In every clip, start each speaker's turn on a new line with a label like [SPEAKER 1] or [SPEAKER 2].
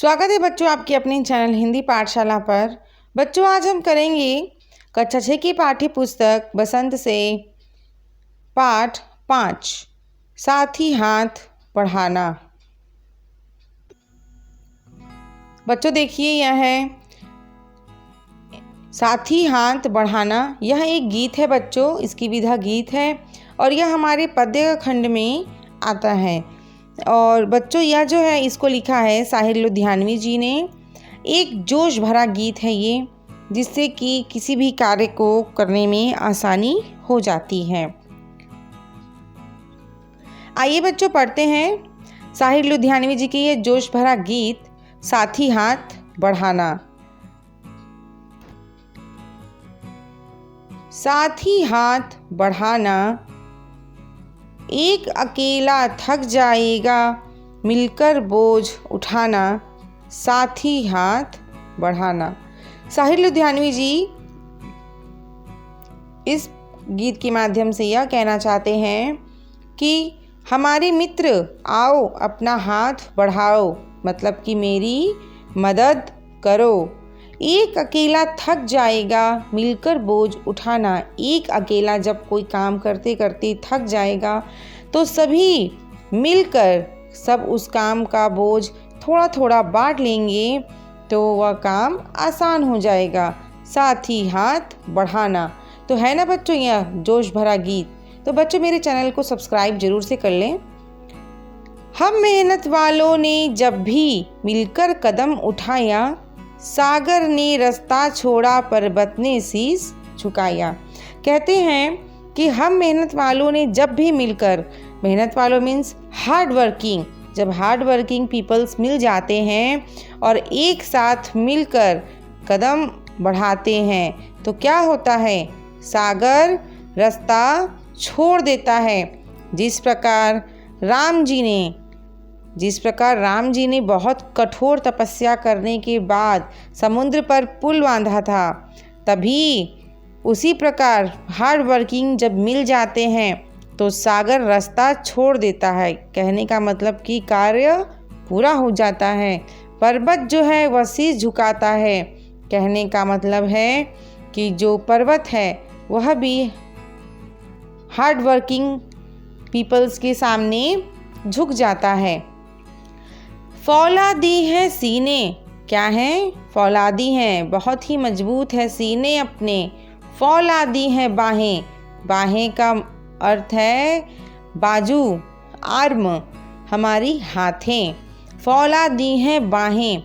[SPEAKER 1] स्वागत है बच्चों आपके अपने चैनल हिंदी पाठशाला पर। बच्चों आज हम करेंगे कक्षा 6 की पाठ्य पुस्तक बसंत से पाठ 5 साथी हाथ बढ़ाना। बच्चों देखिए यह है साथी हाथ बढ़ाना। यह एक गीत है बच्चों, इसकी विधा गीत है और यह हमारे पद्य खंड में आता है। और बच्चों यह जो है इसको लिखा है साहिर लुधियानवी जी ने। एक जोश भरा गीत है ये, जिससे कि किसी भी कार्य को करने में आसानी हो जाती है। आइए बच्चों पढ़ते हैं साहिर लुधियानवी जी की ये जोश भरा गीत साथी हाथ बढ़ाना। साथी हाथ बढ़ाना, एक अकेला थक जाएगा मिलकर बोझ उठाना। साथी हाथ बढ़ाना। साहिर लुधियानवी जी इस गीत के माध्यम से यह कहना चाहते हैं कि हमारे मित्र आओ अपना हाथ बढ़ाओ, मतलब कि मेरी मदद करो। एक अकेला थक जाएगा मिलकर बोझ उठाना। एक अकेला जब कोई काम करते करते थक जाएगा तो सभी मिलकर सब उस काम का बोझ थोड़ा थोड़ा बांट लेंगे तो वह काम आसान हो जाएगा। साथी हाथ बढ़ाना। तो है ना बच्चों यह जोश भरा गीत। तो बच्चों मेरे चैनल को सब्सक्राइब जरूर से कर लें। हम मेहनत वालों ने जब भी मिलकर कदम उठाया, सागर ने रास्ता छोड़ा पर्वत ने शीश झुकाया। कहते हैं कि हम मेहनत वालों ने जब भी मिलकर, मेहनत वालों मीन्स हार्ड वर्किंग, जब हार्ड वर्किंग पीपल्स मिल जाते हैं और एक साथ मिलकर कदम बढ़ाते हैं तो क्या होता है, सागर रास्ता छोड़ देता है। जिस प्रकार राम जी ने बहुत कठोर तपस्या करने के बाद समुद्र पर पुल बांधा था, तभी उसी प्रकार हार्ड वर्किंग जब मिल जाते हैं तो सागर रास्ता छोड़ देता है। कहने का मतलब कि कार्य पूरा हो जाता है। पर्वत जो है वह शीश झुकाता है। कहने का मतलब है कि जो पर्वत है वह भी हार्ड वर्किंग पीपल्स के सामने झुक जाता है। फौलादी है सीने, क्या है, फौलादी हैं, बहुत ही मजबूत है सीने अपने। फौलादी है बाहें, बाहें का अर्थ है बाजू, आर्म, हमारी हाथें। फौलादी हैं बाहें,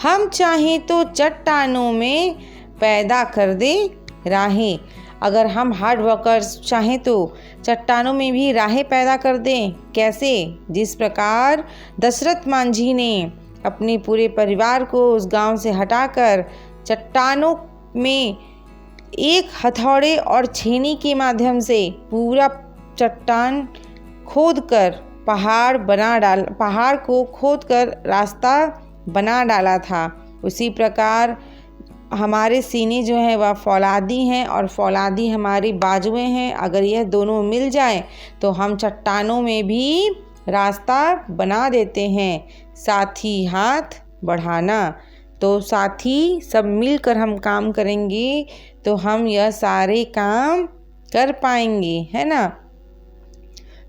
[SPEAKER 1] हम चाहें तो चट्टानों में पैदा कर दे राहें। अगर हम हार्ड वर्कर्स चाहें तो चट्टानों में भी राहें पैदा कर दें। कैसे? जिस प्रकार दशरथ मांझी ने अपने पूरे परिवार को उस गांव से हटाकर चट्टानों में एक हथौड़े और छेनी के माध्यम से पूरा चट्टान खोदकर पहाड़ को खोदकर रास्ता बना डाला था। उसी प्रकार हमारे सीने जो है वह फौलादी हैं और फौलादी हमारी बाजुएं हैं। अगर यह दोनों मिल जाए तो हम चट्टानों में भी रास्ता बना देते हैं। साथी हाथ बढ़ाना, तो साथी सब मिलकर हम काम करेंगे तो हम यह सारे काम कर पाएंगे, है ना।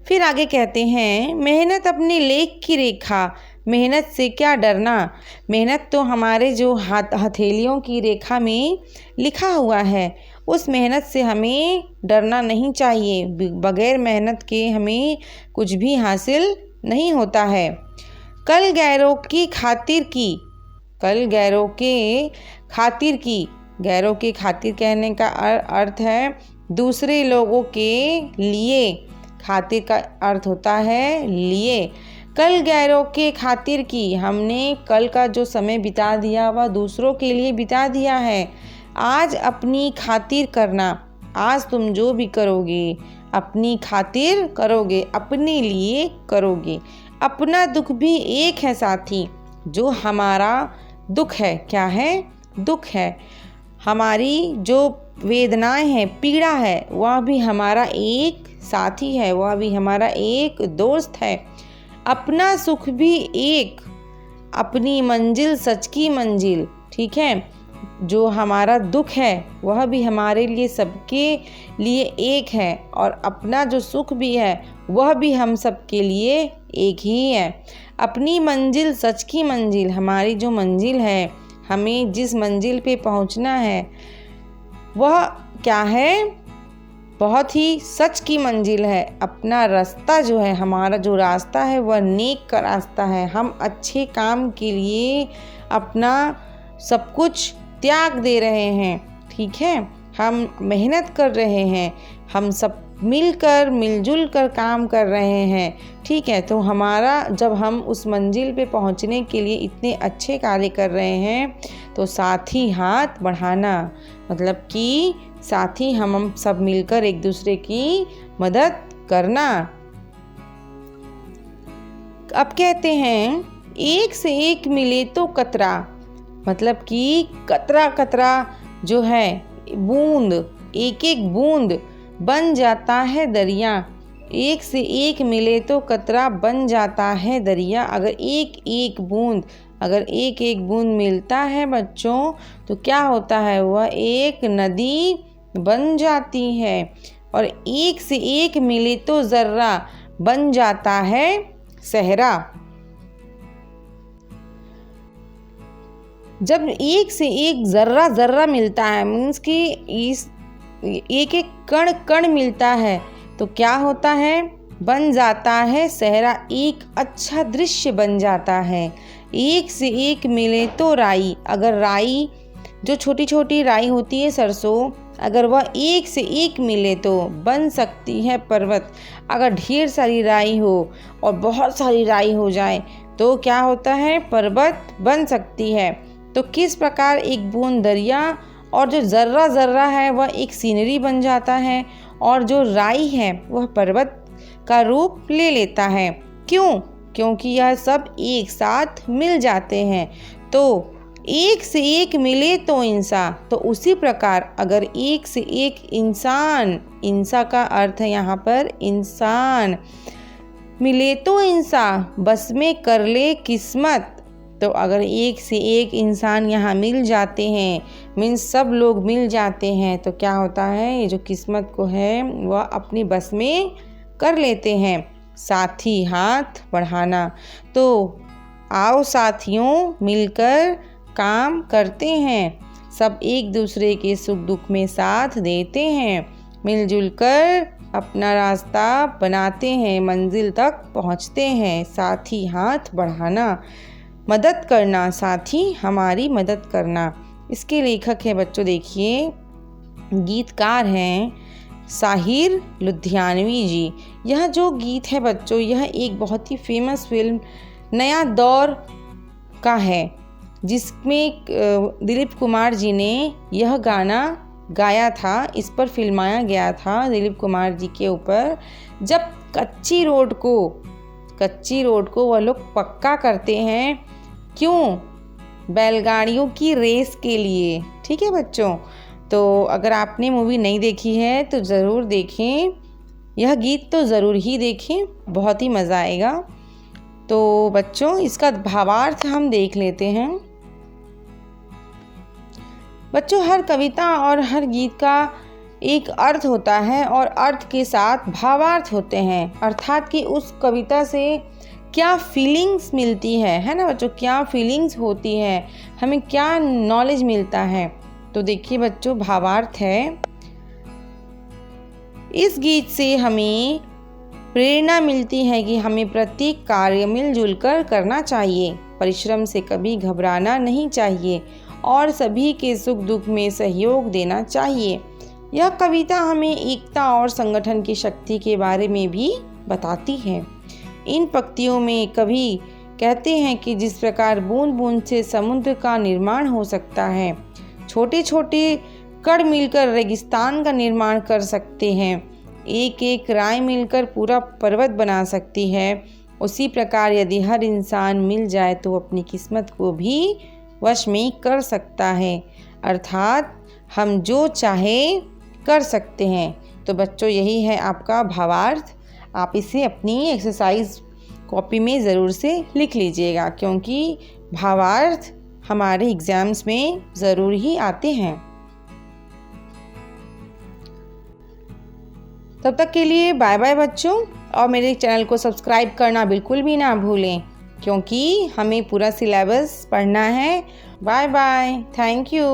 [SPEAKER 1] फिर आगे कहते हैं मेहनत अपने लेख की रेखा, मेहनत से क्या डरना। मेहनत तो हमारे जो हथेलियों की रेखा में लिखा हुआ है, उस मेहनत से हमें डरना नहीं चाहिए। बगैर मेहनत के हमें कुछ भी हासिल नहीं होता है। कल गैरों की खातिर की, कल गैरों के खातिर की, गैरों के खातिर कहने का अर्थ है दूसरे लोगों के लिए, खातिर का अर्थ होता है लिए। कल गैरों के खातिर की, हमने कल का जो समय बिता दिया वह दूसरों के लिए बिता दिया है। आज अपनी खातिर करना, आज तुम जो भी करोगे अपनी खातिर करोगे, अपने लिए करोगे। अपना दुख भी एक है साथी, जो हमारा दुख है, क्या है, दुख है, हमारी जो वेदनाएं हैं, पीड़ा है, वह भी हमारा एक साथी है, वह भी हमारा एक दोस्त है। अपना सुख भी एक, अपनी मंजिल सच की मंजिल। ठीक है, जो हमारा दुख है वह भी हमारे लिए सबके लिए एक है, और अपना जो सुख भी है वह भी हम सबके लिए एक ही है। अपनी मंजिल सच की मंजिल, हमारी जो मंजिल है, हमें जिस मंजिल पे पहुंचना है वह क्या है, बहुत ही सच की मंजिल है। अपना रास्ता जो है, हमारा जो रास्ता है वह नेक का रास्ता है। हम अच्छे काम के लिए अपना सब कुछ त्याग दे रहे हैं। ठीक है, हम मेहनत कर रहे हैं, हम सब मिलकर मिलजुल कर काम कर रहे हैं। ठीक है, तो हमारा जब हम उस मंजिल पे पहुंचने के लिए इतने अच्छे कार्य कर रहे हैं तो साथ ही हाथ बढ़ाना, मतलब कि साथ ही हम सब मिलकर एक दूसरे की मदद करना। अब कहते हैं एक से एक मिले तो कतरा, मतलब कि कतरा कतरा जो है बूंद, एक एक बूंद बन जाता है दरिया। एक से एक मिले तो कतरा बन जाता है दरिया। अगर एक एक बूंद मिलता है बच्चों तो क्या होता है, वह एक नदी बन जाती है। और एक से एक मिले तो ज़र्रा बन जाता है सहरा। जब एक से एक ज़र्रा ज़र्रा मिलता है, मीन्स कि इस एक एक कण कण मिलता है तो क्या होता है, बन जाता है सहरा, एक अच्छा दृश्य बन जाता है। एक से एक मिले तो राई, अगर राई जो छोटी छोटी राई होती है सरसों, अगर वह एक से एक मिले तो बन सकती है पर्वत। अगर ढेर सारी राई हो और बहुत सारी राई हो जाए तो क्या होता है, पर्वत बन सकती है। तो किस प्रकार एक बूंद दरिया और जो ज़र्रा ज़र्रा है वह एक सीनरी बन जाता है, और जो राई है वह पर्वत का रूप ले लेता है। क्यों? क्योंकि यह सब एक साथ मिल जाते हैं। तो एक से एक मिले तो इंसान, तो उसी प्रकार अगर एक से एक इंसान, इंसान का अर्थ है यहाँ पर इंसान, मिले तो इंसान बस में कर ले किस्मत। तो अगर एक से एक इंसान यहाँ मिल जाते हैं, मीन्स सब लोग मिल जाते हैं, तो क्या होता है, ये जो किस्मत को है वह अपनी बस में कर लेते हैं। साथ ही हाथ बढ़ाना, तो आओ साथियों मिलकर काम करते हैं, सब एक दूसरे के सुख दुख में साथ देते हैं, मिलजुल कर अपना रास्ता बनाते हैं, मंजिल तक पहुँचते हैं। साथ ही हाथ बढ़ाना, मदद करना, साथ ही हमारी मदद करना। इसके लेखक है बच्चों, देखिए गीतकार हैं साहिर लुधियानवी जी। यह जो गीत है बच्चों, यह एक बहुत ही फेमस फिल्म नया दौर का है, जिसमें दिलीप कुमार जी ने यह गाना गाया था। इस पर फिल्माया गया था दिलीप कुमार जी के ऊपर, जब कच्ची रोड को वह लोग पक्का करते हैं। क्यों? बैलगाड़ियों की रेस के लिए। ठीक है बच्चों, तो अगर आपने मूवी नहीं देखी है तो ज़रूर देखें, यह गीत तो ज़रूर ही देखें, बहुत ही मज़ा आएगा। तो बच्चों इसका भावार्थ हम देख लेते हैं। बच्चों हर कविता और हर गीत का एक अर्थ होता है और अर्थ के साथ भावार्थ होते हैं, अर्थात कि उस कविता से क्या फीलिंग्स मिलती है ना बच्चों, क्या फीलिंग्स होती है, हमें क्या नॉलेज मिलता है। तो देखिए बच्चों भावार्थ है, इस गीत से हमें प्रेरणा मिलती है कि हमें प्रत्येक कार्य मिलजुल कर करना चाहिए, परिश्रम से कभी घबराना नहीं चाहिए और सभी के सुख दुख में सहयोग देना चाहिए। यह कविता हमें एकता और संगठन की शक्ति के बारे में भी बताती है। इन पंक्तियों में कवि कहते हैं कि जिस प्रकार बूंद बूंद से समुद्र का निर्माण हो सकता है, छोटे छोटे कण मिलकर रेगिस्तान का निर्माण कर सकते हैं, एक एक राय मिलकर पूरा पर्वत बना सकती है, उसी प्रकार यदि हर इंसान मिल जाए तो अपनी किस्मत को भी वश में कर सकता है, अर्थात हम जो चाहे कर सकते हैं। तो बच्चों यही है आपका भावार्थ। आप इसे अपनी एक्सरसाइज कॉपी में ज़रूर से लिख लीजिएगा, क्योंकि भावार्थ हमारे एग्ज़ाम्स में ज़रूर ही आते हैं। तब तक के लिए बाय बाय बच्चों, और मेरे चैनल को सब्सक्राइब करना बिल्कुल भी ना भूलें, क्योंकि हमें पूरा सिलेबस पढ़ना है। Bye bye, thank you.